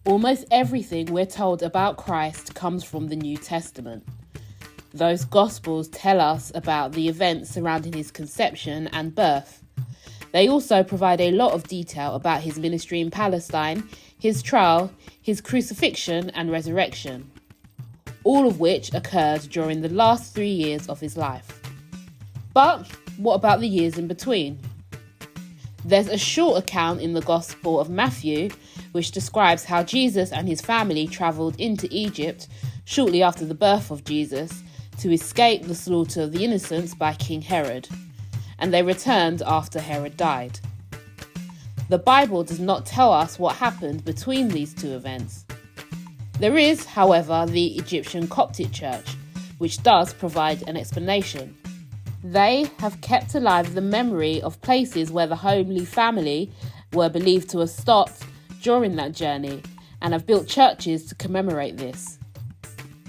Almost everything we're told about Christ comes from the New Testament. Those Gospels tell us about the events surrounding his conception and birth. They also provide a lot of detail about his ministry in Palestine, his trial, his crucifixion and resurrection, all of which occurred during the last 3 years of his life. But what about the years in between? There's a short account in the Gospel of Matthew which describes how Jesus and his family travelled into Egypt shortly after the birth of Jesus to escape the slaughter of the innocents by King Herod, and they returned after Herod died. The Bible does not tell us what happened between these two events. There is, however, the Egyptian Coptic Church, which does provide an explanation. They have kept alive the memory of places where the Holy Family were believed to have stopped during that journey and have built churches to commemorate this.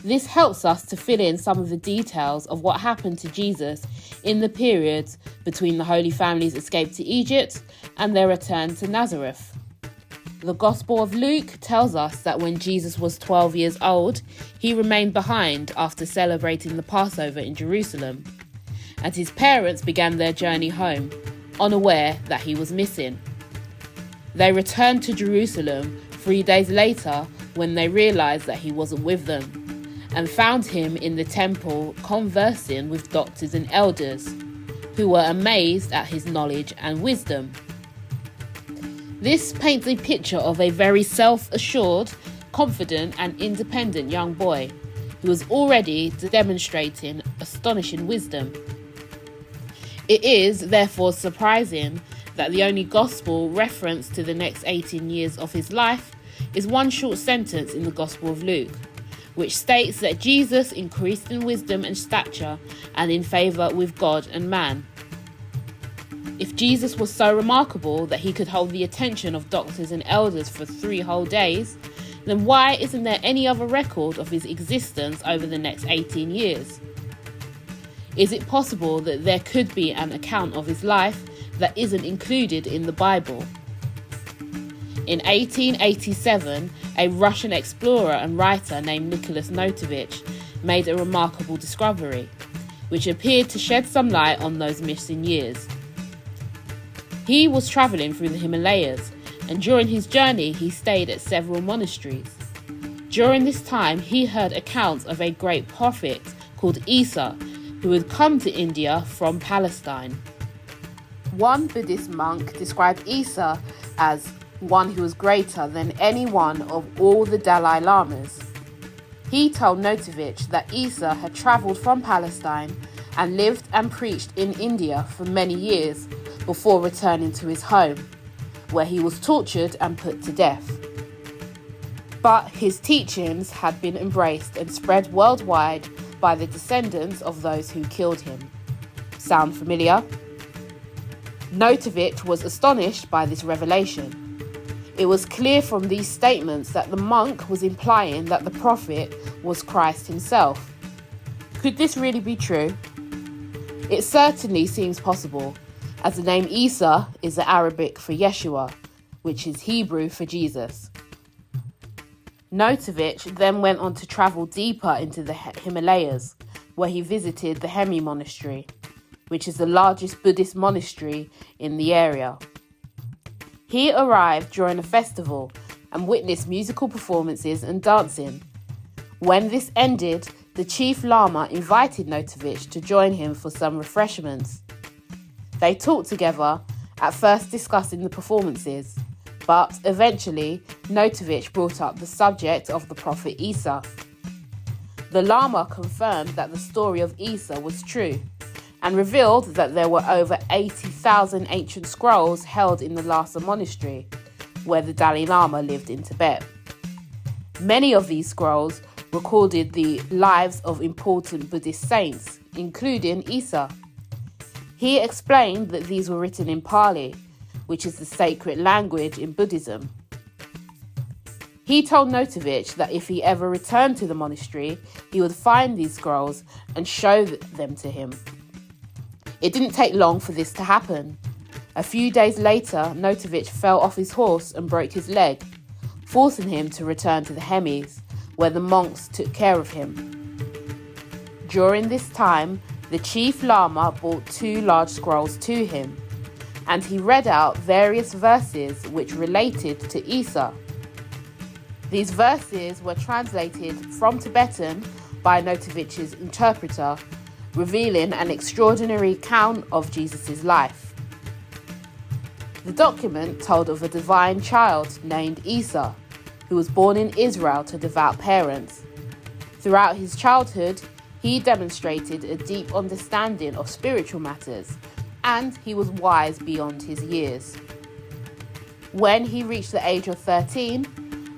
This helps us to fill in some of the details of what happened to Jesus in the periods between the Holy Family's escape to Egypt and their return to Nazareth. The Gospel of Luke tells us that when Jesus was 12 years old, he remained behind after celebrating the Passover in Jerusalem, and his parents began their journey home, unaware that he was missing. They returned to Jerusalem 3 days later when they realised that he wasn't with them, and found him in the temple conversing with doctors and elders, who were amazed at his knowledge and wisdom. This paints a picture of a very self-assured, confident and independent young boy who was already demonstrating astonishing wisdom. It is therefore surprising that the only gospel reference to the next 18 years of his life is one short sentence in the Gospel of Luke, which states that Jesus increased in wisdom and stature and in favour with God and man. If Jesus was so remarkable that he could hold the attention of doctors and elders for 3 whole days, then why isn't there any other record of his existence over the next 18 years? Is it possible that there could be an account of his life that isn't included in the Bible? In 1887, a Russian explorer and writer named Nicholas Notovich made a remarkable discovery, which appeared to shed some light on those missing years. He was travelling through the Himalayas, and during his journey he stayed at several monasteries. During this time he heard accounts of a great prophet called Issa, who had come to India from Palestine. One Buddhist monk described Issa as one who was greater than any one of all the Dalai Lamas. He told Notovich that Issa had travelled from Palestine and lived and preached in India for many years before returning to his home, where he was tortured and put to death. But his teachings had been embraced and spread worldwide by the descendants of those who killed him. Sound familiar? Notovich was astonished by this revelation. It was clear from these statements that the monk was implying that the prophet was Christ himself. Could this really be true? It certainly seems possible, as the name Issa is the Arabic for Yeshua, which is Hebrew for Jesus. Notovich then went on to travel deeper into the Himalayas, where he visited the Hemi Monastery, which is the largest Buddhist monastery in the area. He arrived during a festival and witnessed musical performances and dancing. When this ended, the chief lama invited Notovich to join him for some refreshments. They talked together, at first discussing the performances, but eventually Notovich brought up the subject of the prophet Issa. The lama confirmed that the story of Issa was true, and revealed that there were over 80,000 ancient scrolls held in the Lhasa monastery, where the Dalai Lama lived in Tibet. Many of these scrolls recorded the lives of important Buddhist saints, including Issa. He explained that these were written in Pali, which is the sacred language in Buddhism. He told Notovich that if he ever returned to the monastery, he would find these scrolls and show them to him. It didn't take long for this to happen. A few days later, Notovich fell off his horse and broke his leg. forcing him to return to the Hemis, where the monks took care of him. During this time, the chief lama brought 2 large scrolls to him, and he read out various verses which related to Issa. These verses were translated from Tibetan by Notovitch's interpreter, revealing an extraordinary account of Jesus' life. The document told of a divine child named Issa, who was born in Israel to devout parents. Throughout his childhood, he demonstrated a deep understanding of spiritual matters, and he was wise beyond his years. When he reached the age of 13,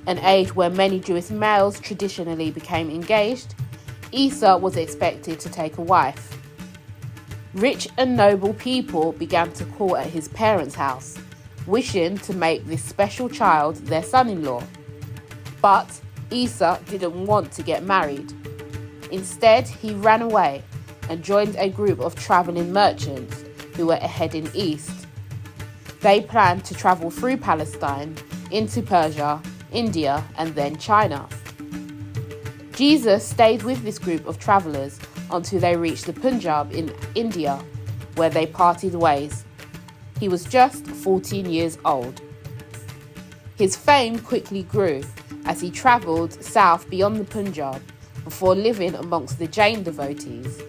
an age where many Jewish males traditionally became engaged, Issa was expected to take a wife. Rich and noble people began to call at his parents' house, wishing to make this special child their son-in-law. But Issa didn't want to get married. Instead, he ran away and joined a group of travelling merchants who were heading east. They planned to travel through Palestine, into Persia, India, and then China. Jesus stayed with this group of travellers until they reached the Punjab in India, where they parted ways. He was just 14 years old. His fame quickly grew as he travelled south beyond the Punjab before living amongst the Jain devotees.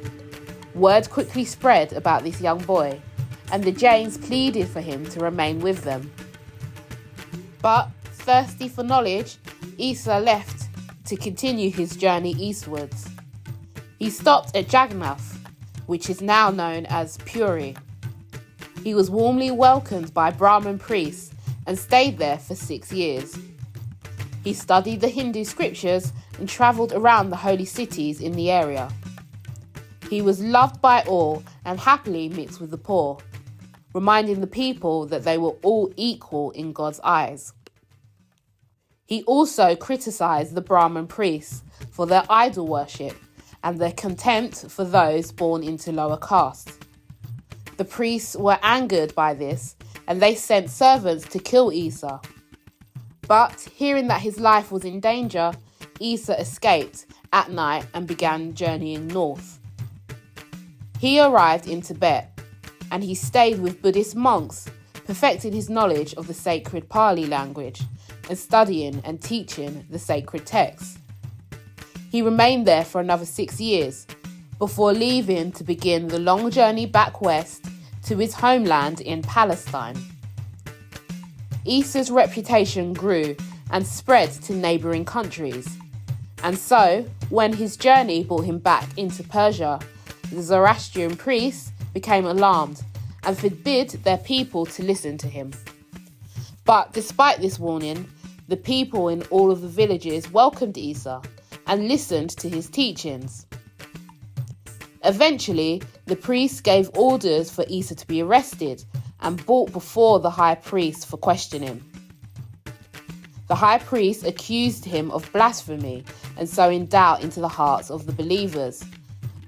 Word quickly spread about this young boy, and the Jains pleaded for him to remain with them. But, thirsty for knowledge, Issa left to continue his journey eastwards. He stopped at Jagannath, which is now known as Puri. He was warmly welcomed by Brahmin priests and stayed there for 6 years. He studied the Hindu scriptures and travelled around the holy cities in the area. He was loved by all and happily mixed with the poor, reminding the people that they were all equal in God's eyes. He also criticised the Brahmin priests for their idol worship and their contempt for those born into lower castes. The priests were angered by this, and they sent servants to kill Issa. But hearing that his life was in danger, Issa escaped at night and began journeying north. He arrived in Tibet, and he stayed with Buddhist monks, perfecting his knowledge of the sacred Pali language and studying and teaching the sacred texts. He remained there for another 6 years before leaving to begin the long journey back west to his homeland in Palestine. Issa's reputation grew and spread to neighbouring countries. And so, when his journey brought him back into Persia, the Zoroastrian priests became alarmed and forbid their people to listen to him. But despite this warning, the people in all of the villages welcomed Issa and listened to his teachings. Eventually, the priests gave orders for Issa to be arrested and brought before the high priest for questioning. The high priest accused him of blasphemy and sowing doubt into the hearts of the believers.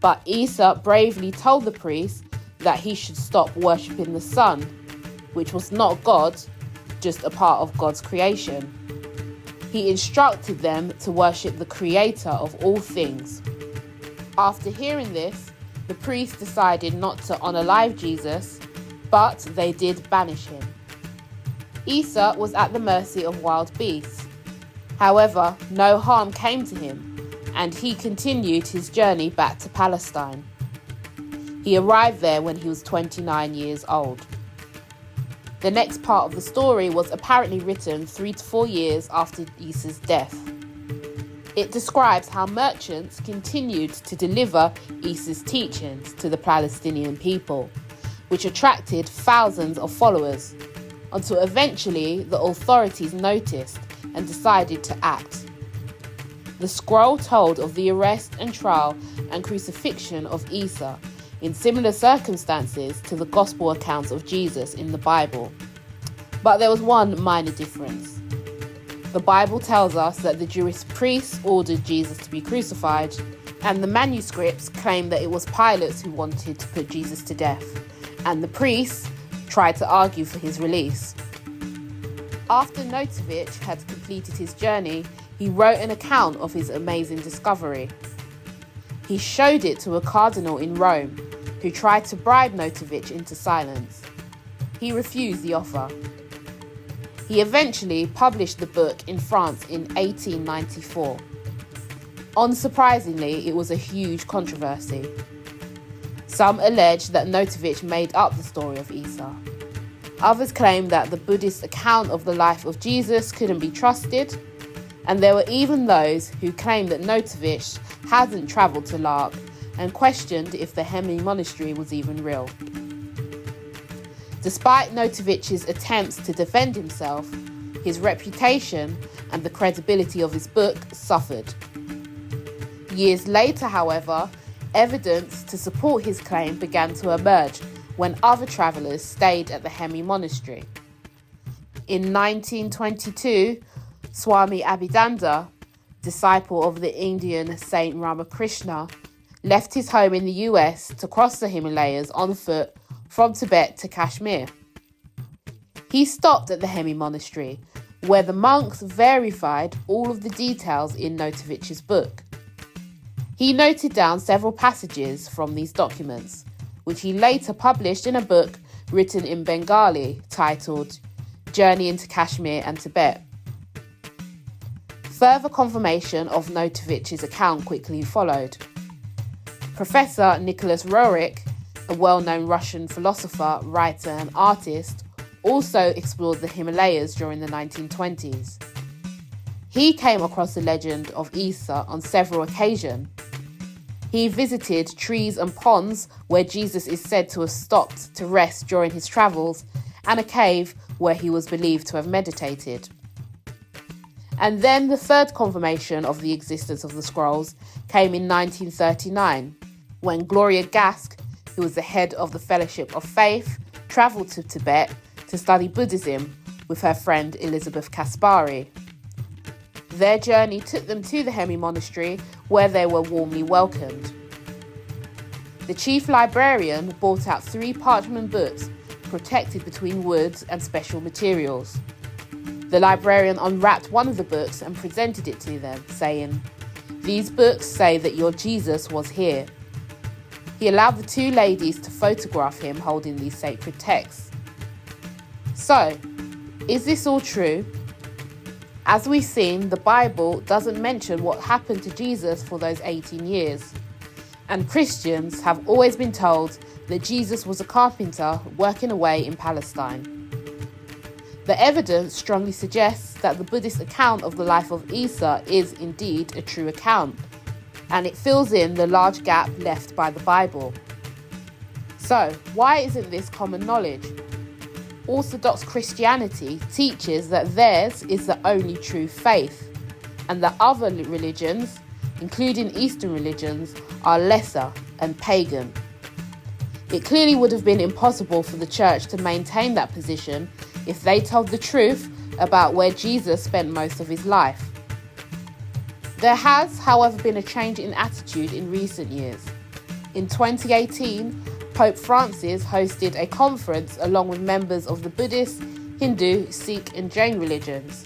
But Issa bravely told the priest that he should stop worshipping the sun, which was not God, just a part of God's creation. He instructed them to worship the creator of all things. After hearing this, the priest decided not to honour live Jesus, but they did banish him. Issa was at the mercy of wild beasts. However, no harm came to him, and he continued his journey back to Palestine. He arrived there when he was 29 years old. The next part of the story was apparently written 3 to 4 years after Issa's death. It describes how merchants continued to deliver Issa's teachings to the Palestinian people, which attracted thousands of followers, until eventually the authorities noticed and decided to act. The scroll told of the arrest and trial and crucifixion of Issa in similar circumstances to the gospel accounts of Jesus in the Bible. But there was one minor difference. The Bible tells us that the Jewish priests ordered Jesus to be crucified, and the manuscripts claim that it was Pilate who wanted to put Jesus to death, and the priests tried to argue for his release. After Notovich had completed his journey, he wrote an account of his amazing discovery. He showed it to a cardinal in Rome, who tried to bribe Notovich into silence. He refused the offer. He eventually published the book in France in 1894. Unsurprisingly, it was a huge controversy. Some allege that Notovich made up the story of Issa. Others claim that the Buddhist account of the life of Jesus couldn't be trusted, and there were even those who claimed that Notovich hadn't travelled to Lark and questioned if the Hemi monastery was even real. Despite Notovich's attempts to defend himself, his reputation and the credibility of his book suffered. Years later, however, evidence to support his claim began to emerge when other travellers stayed at the Hemi monastery. In 1922, Swami Abhidanda, disciple of the Indian Saint Ramakrishna, left his home in the US to cross the Himalayas on foot from Tibet to Kashmir. He stopped at the Hemi monastery, where the monks verified all of the details in Notovich's book. He noted down several passages from these documents, which he later published in a book written in Bengali titled Journey into Kashmir and Tibet. Further confirmation of Notovich's account quickly followed. Professor Nicholas Roerich, a well-known Russian philosopher, writer and artist, also explored the Himalayas during the 1920s. He came across the legend of Issa on several occasions. He visited trees and ponds where Jesus is said to have stopped to rest during his travels, and a cave where he was believed to have meditated. And then the third confirmation of the existence of the scrolls came in 1939, when Gloria Gask, who was the head of the Fellowship of Faith, travelled to Tibet to study Buddhism with her friend Elizabeth Kaspari. Their journey took them to the Hemi monastery, where they were warmly welcomed. The chief librarian brought out 3 parchment books protected between woods and special materials. The librarian unwrapped one of the books and presented it to them, saying, "These books say that your Jesus was here." He allowed the 2 ladies to photograph him holding these sacred texts. So, is this all true? As we've seen, the Bible doesn't mention what happened to Jesus for those 18 years. And Christians have always been told that Jesus was a carpenter working away in Palestine. The evidence strongly suggests that the Buddhist account of the life of Issa is indeed a true account, and it fills in the large gap left by the Bible. So, why isn't this common knowledge? Orthodox Christianity teaches that theirs is the only true faith, and that other religions, including Eastern religions, are lesser and pagan. It clearly would have been impossible for the church to maintain that position if they told the truth about where Jesus spent most of his life. There has, however, been a change in attitude in recent years. In 2018, Pope Francis hosted a conference along with members of the Buddhist, Hindu, Sikh and Jain religions.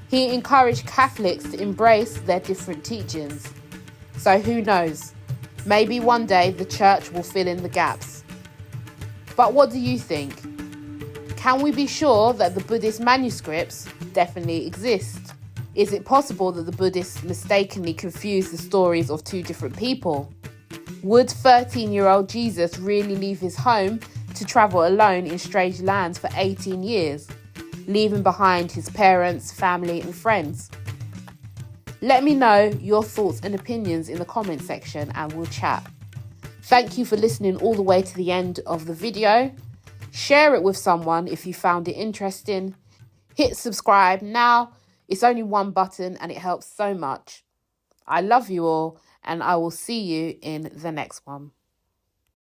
He encouraged Catholics to embrace their different teachings. So who knows? Maybe one day the church will fill in the gaps. But what do you think? Can we be sure that the Buddhist manuscripts definitely exist? Is it possible that the Buddhists mistakenly confused the stories of 2 different people? Would 13-year-old Jesus really leave his home to travel alone in strange lands for 18 years, leaving behind his parents, family and friends? Let me know your thoughts and opinions in the comment section and we'll chat. Thank you for listening all the way to the end of the video. Share it with someone if you found it interesting. Hit subscribe now. It's only one button and it helps so much. I love you all and I will see you in the next one.